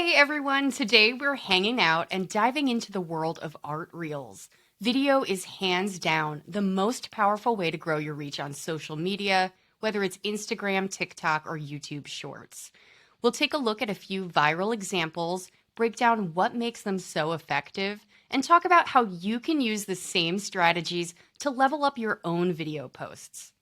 Hey everyone, today we're hanging out and diving into the world of art reels. Video is hands down the most powerful way to grow your reach on social media, whether it's Instagram, TikTok, or YouTube Shorts. We'll take a look at a few viral examples, break down what makes them so effective, and talk about how you can use the same strategies to level up your own video posts.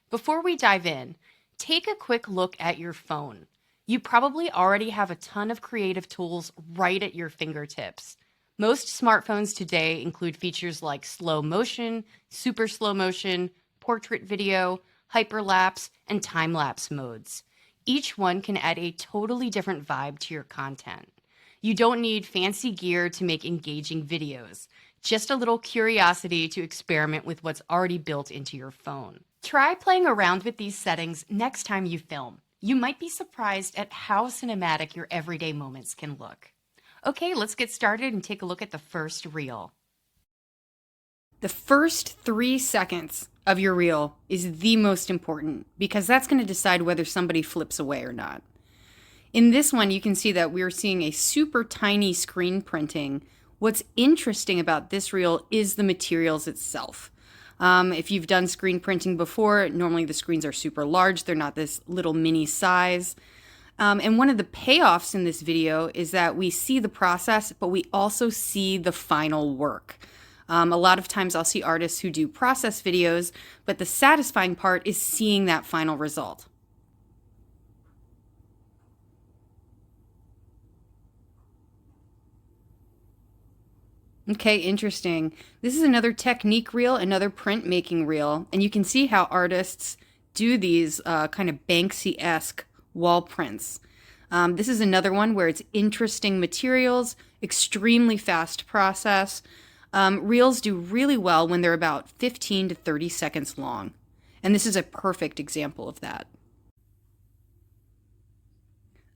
Before we dive in, take a quick look at your phone. You probably already have a ton of creative tools right at your fingertips. Most smartphones today include features like slow motion, super slow motion, portrait video, hyperlapse, and time lapse modes. Each one can add a totally different vibe to your content. You don't need fancy gear to make engaging videos, just a little curiosity to experiment with what's already built into your phone. Try playing around with these settings next time you film. You might be surprised at how cinematic your everyday moments can look. Okay, let's get started and take a look at the first reel. The first 3 seconds of your reel is the most important because that's going to decide whether somebody flips away or not. In this one, you can see that we're seeing a super tiny screen printing. What's interesting about this reel is the materials itself. If you've done screen printing before, normally the screens are super large. They're not this little mini size. And one of the payoffs in this video is that we see the process, but we also see the final work. A lot of times I'll see artists who do process videos, but the satisfying part is seeing that final result. Okay, interesting. This is another technique reel, another printmaking reel, and you can see how artists do these kind of Banksy-esque wall prints. This is another one where it's interesting materials, extremely fast process. Reels do really well when they're about 15 to 30 seconds long, and this is a perfect example of that.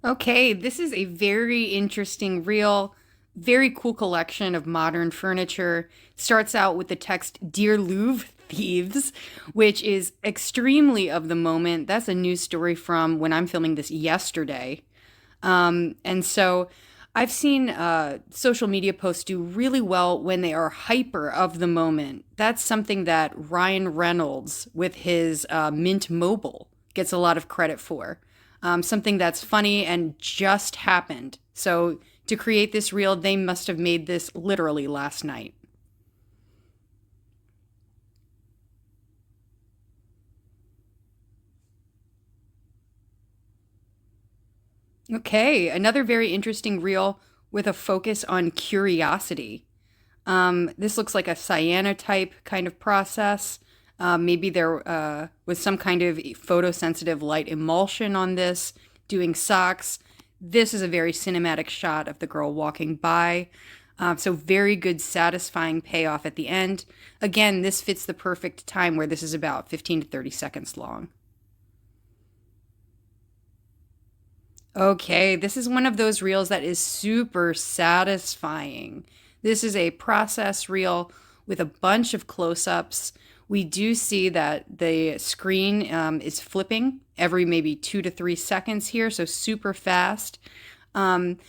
Okay, this is a very interesting reel. Very cool collection of modern furniture. Starts out with the text, "Dear Louvre Thieves," which is extremely of the moment. That's a news story from when I'm filming this yesterday. And so I've seen social media posts do really well when they are hyper of the moment. That's something that Ryan Reynolds with his Mint Mobile gets a lot of credit for. Something that's funny and just happened. So to create this reel, they must have made this literally last night. Okay, another very interesting reel with a focus on curiosity. This looks like a cyanotype kind of process. Maybe there was some kind of photosensitive light emulsion on this, doing socks. This is a very cinematic shot of the girl walking by. So very good, satisfying payoff at the end. Again, this fits the perfect time where this is about 15 to 30 seconds long. Okay, this is one of those reels that is super satisfying. This is a process reel with a bunch of close-ups. We do see that the screen is flipping every maybe 2 to 3 seconds here, so super fast. And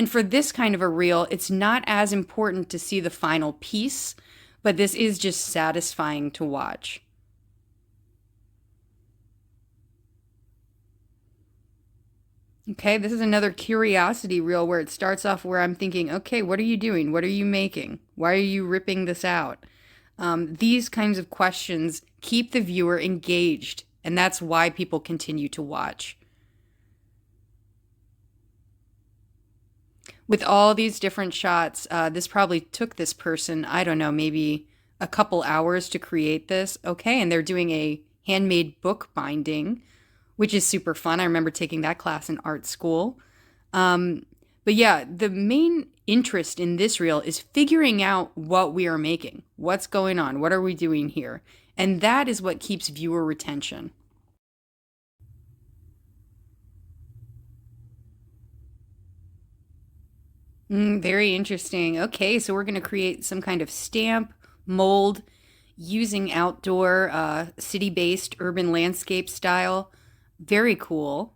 for this kind of a reel, it's not as important to see the final piece, but this is just satisfying to watch. Okay, this is another curiosity reel where it starts off where I'm thinking, okay, what are you doing? What are you making? Why are you ripping this out? These kinds of questions keep the viewer engaged, and that's why people continue to watch. With all these different shots, this probably took this person, I don't know, maybe a couple hours to create this. Okay, and they're doing a handmade book binding, which is super fun. I remember taking that class in art school. But yeah, the main interest in this reel is figuring out what we are making. What's going on? What are we doing here? And that is what keeps viewer retention. Very interesting. Okay, so we're going to create some kind of stamp, mold, using outdoor, city-based urban landscape style. Very cool.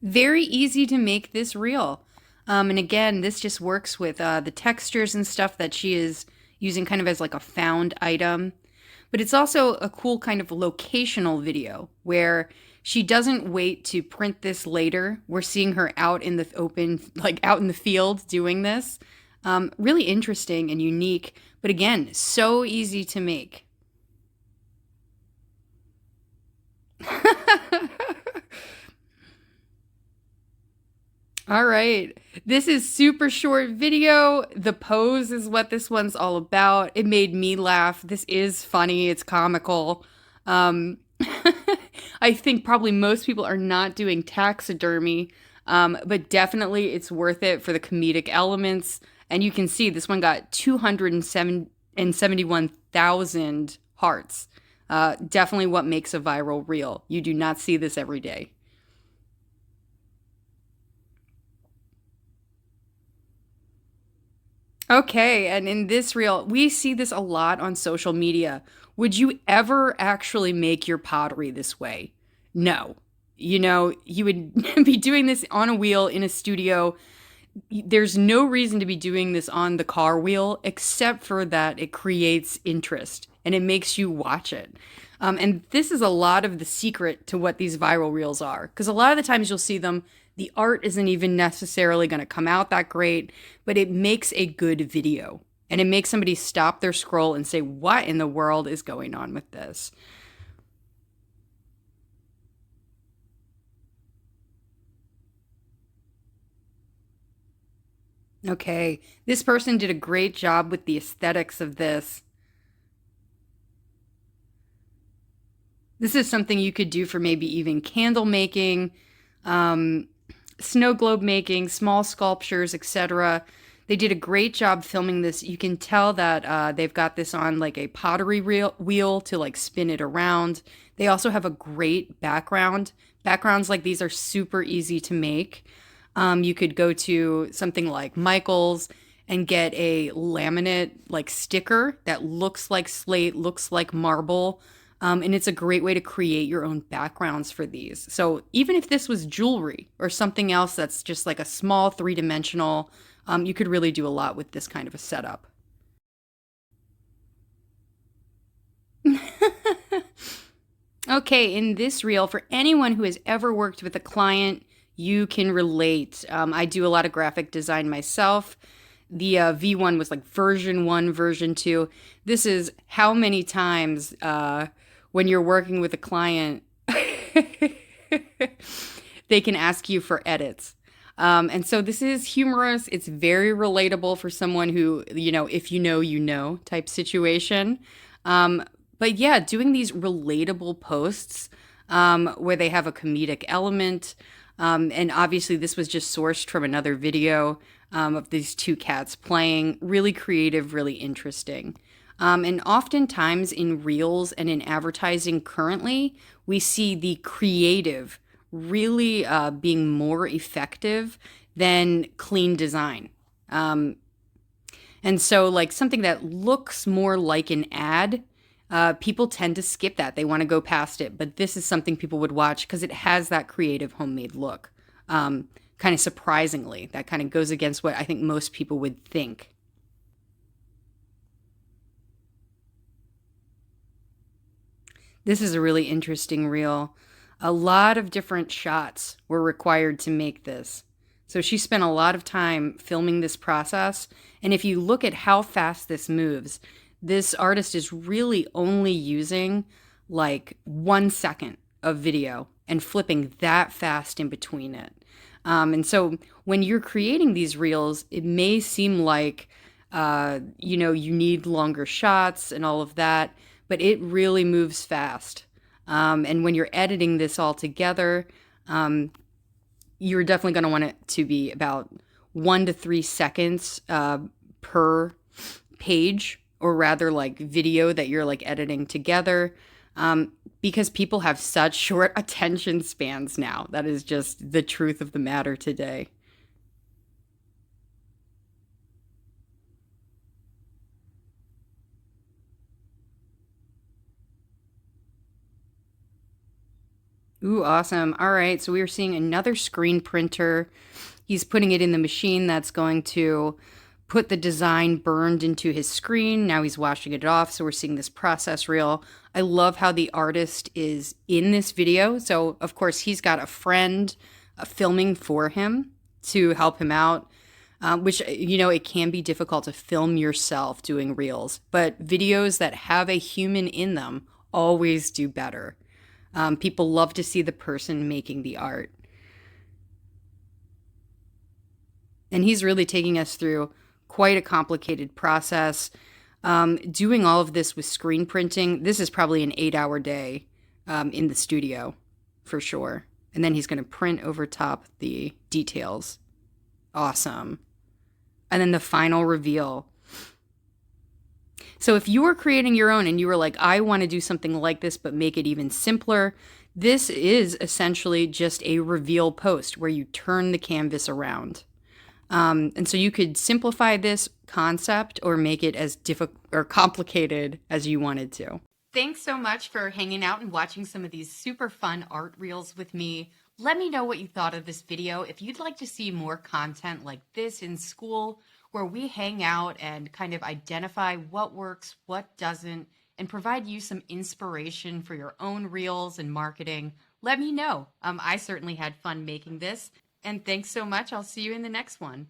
Very easy to make this reel. And again, this just works with the textures and stuff that she is using kind of as like a found item. But it's also a cool kind of locational video where she doesn't wait to print this later. We're seeing her out in the open, like out in the field doing this. Really interesting and unique, but again, so easy to make. All right. This is super short video. The pose is what this one's all about. It made me laugh. This is funny. It's comical. Um, I think probably most people are not doing taxidermy, but definitely it's worth it for the comedic elements. And you can see this one got 271,000 hearts. Definitely what makes a viral reel. You do not see this every day. Okay, and in this reel, we see this a lot on social media. Would you ever actually make your pottery this way? No. You know, you would be doing this on a wheel in a studio. There's no reason to be doing this on the car wheel except for that it creates interest and it makes you watch it. And this is a lot of the secret to what these viral reels are. Because a lot of the times you'll see them, the art isn't even necessarily going to come out that great, but it makes a good video. And it makes somebody stop their scroll and say, what in the world is going on with this? Okay, this person did a great job with the aesthetics of this. This is something you could do for maybe even candle making, um, snow globe making, small sculptures, etc. They did a great job filming this. You can tell that they've got this on like a pottery wheel to like spin it around. They also have a great background. Backgrounds like these are super easy to make. You could go to something like Michael's and get a laminate like sticker that looks like slate, looks like marble. And it's a great way to create your own backgrounds for these. So even if this was jewelry or something else that's just like a small three-dimensional, you could really do a lot with this kind of a setup. Okay, in this reel, for anyone who has ever worked with a client, you can relate. I do a lot of graphic design myself. The V1 was like version 1, version 2. This is how many times when you're working with a client, they can ask you for edits. And so this is humorous. It's very relatable for someone who, you know, if you know, you know type situation. Um, but yeah, doing these relatable posts where they have a comedic element. And obviously, this was just sourced from another video of these two cats playing. Really creative, really interesting. And oftentimes in reels and in advertising currently, we see the creative really being more effective than clean design. Um, and so, like something that looks more like an ad, people tend to skip that. They want to go past it. But this is something people would watch because it has that creative homemade look. Kind of surprisingly, that kind of goes against what I think most people would think. This is a really interesting reel. A lot of different shots were required to make this. So she spent a lot of time filming this process. And if you look at how fast this moves, this artist is really only using like 1 second of video and flipping that fast in between it. And so when you're creating these reels, it may seem like, you know, you need longer shots and all of that, but it really moves fast. And when you're editing this all together, um, you're definitely going to want it to be about 1 to 3 seconds per page, or rather, like video that you're like editing together. Because people have such short attention spans now. That is just the truth of the matter today. Ooh, awesome. All right. So we are seeing another screen printer. He's putting it in the machine that's going to put the design burned into his screen. Now he's washing it off. So we're seeing this process reel. I love how the artist is in this video. So, of course, he's got a friend filming for him to help him out. Which, it can be difficult to film yourself doing reels, but videos that have a human in them always do better. People love to see the person making the art. And he's really taking us through quite a complicated process. Doing all of this with screen printing, this is probably an 8-hour day in the studio for sure. And then he's going to print over top the details. Awesome. And then the final reveal. So if you were creating your own and you were like, I want to do something like this, but make it even simpler, this is essentially just a reveal post where you turn the canvas around. And so you could simplify this concept or make it as difficult or complicated as you wanted to. Thanks so much for hanging out and watching some of these super fun art reels with me. Let me know what you thought of this video. If you'd like to see more content like this in school, where we hang out and kind of identify what works, what doesn't, and provide you some inspiration for your own reels and marketing, let me know. I certainly had fun making this. And thanks so much. I'll see you in the next one.